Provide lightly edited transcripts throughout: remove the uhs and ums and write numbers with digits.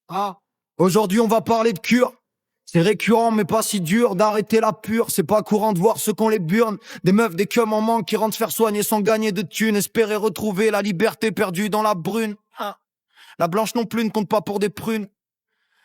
Ah, aujourd'hui on va parler de cure. C'est récurrent mais pas si dur d'arrêter la pure. C'est pas courant de voir ceux qu'on les burne. Des meufs, des cums en manque qui rentrent faire soigner sans gagner de thunes. Espérer retrouver la liberté perdue dans la brune. Ah. La blanche non plus ne compte pas pour des prunes.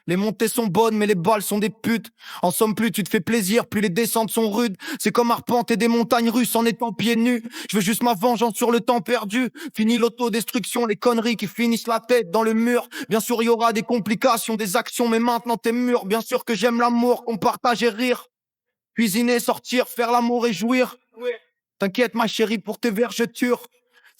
Les montées sont bonnes, mais les balles sont des putes. En somme, plus tu te fais plaisir, plus les descentes sont rudes. C'est comme arpenter des montagnes russes en étant pieds nus. Je veux juste ma vengeance sur le temps perdu. Fini l'autodestruction, les conneries qui finissent la tête dans le mur. Bien sûr, il y aura des complications, des actions, mais maintenant t'es mûr. Bien sûr que j'aime l'amour, qu'on partage et rire. Cuisiner, sortir, faire l'amour et jouir. T'inquiète, ma chérie, pour tes vergetures.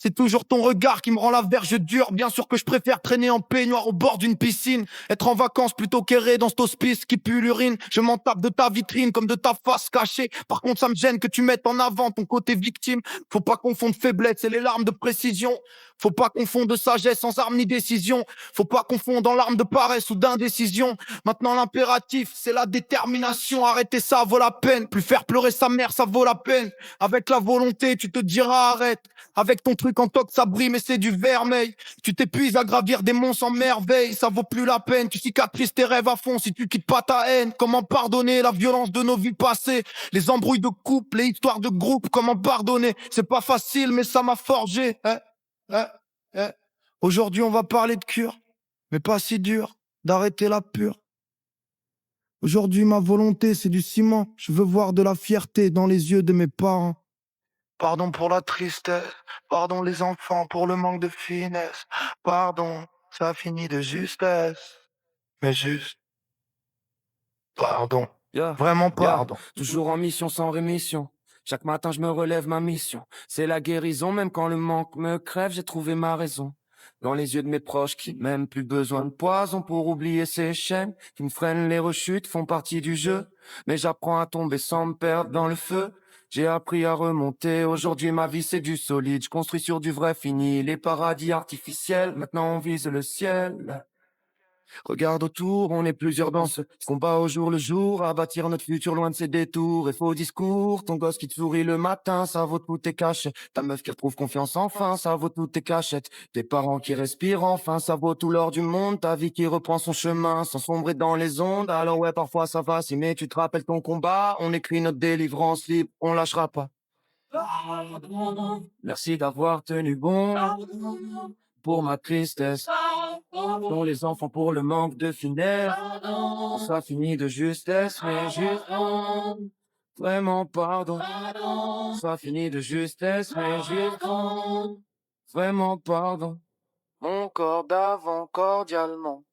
C'est toujours ton regard qui me rend la verge dure. Bien sûr que je préfère traîner en peignoir au bord d'une piscine. Être en vacances plutôt qu'errer dans cet hospice qui pue l'urine. Je m'en tape de ta vitrine comme de ta face cachée. Par contre, ça me gêne que tu mettes en avant ton côté victime. Faut pas confondre faiblesse et les larmes de précision. Faut pas confondre sagesse sans arme ni décision. Faut pas confondre en larmes de paresse ou d'indécision. Maintenant, l'impératif, c'est la détermination. Arrêter ça vaut la peine. Plus faire pleurer sa mère, ça vaut la peine. Avec la volonté, tu te diras arrête. Avec ton truc en toc, ça brille, mais c'est du vermeil. Tu t'épuises à gravir des monts sans merveille, ça vaut plus la peine. Tu cicatrises tes rêves à fond si tu quittes pas ta haine. Comment pardonner la violence de nos vies passées, les embrouilles de couple, les histoires de groupe, comment pardonner? C'est pas facile, mais ça m'a forgé. Hein, hein. Aujourd'hui, on va parler de cure, mais pas si dur d'arrêter la pure. Aujourd'hui, ma volonté, c'est du ciment. Je veux voir de la fierté dans les yeux de mes parents. Pardon pour la tristesse, pardon les enfants pour le manque de finesse, pardon, ça a fini de justesse, mais juste, pardon, Yeah, vraiment yeah, pardon. toujours en mission sans rémission. Chaque matin je me relève ma mission. C'est la guérison, même quand le manque me crève, j'ai trouvé ma raison. Dans les yeux de mes proches qui m'aiment, plus besoin de poison pour oublier ces chaînes qui me freinent, les rechutes font partie du jeu. Mais j'apprends à tomber sans me perdre dans le feu. J'ai appris à remonter, aujourd'hui ma vie c'est du solide. Je construis sur du vrai fini, les paradis artificiels, maintenant on vise le ciel. Regarde autour, on est plusieurs dans ce combat au jour le jour, à bâtir notre futur loin de ces détours et faux discours. Ton gosse qui te sourit le matin, ça vaut tout tes cachets. Ta meuf qui retrouve confiance enfin, ça vaut toutes tes cachettes. Tes parents qui respirent enfin, ça vaut tout l'or du monde. Ta vie qui reprend son chemin sans sombrer dans les ondes. Alors ouais, parfois ça va, si mais tu te rappelles ton combat. On écrit notre délivrance libre, on lâchera pas. Merci d'avoir tenu bon pour ma tristesse, dont les enfants pour le manque de finesse. Ça finit de justesse, mais juste vraiment pardon. Ça finit de justesse, mais juste vraiment pardon. Mon corps d'avant cordialement.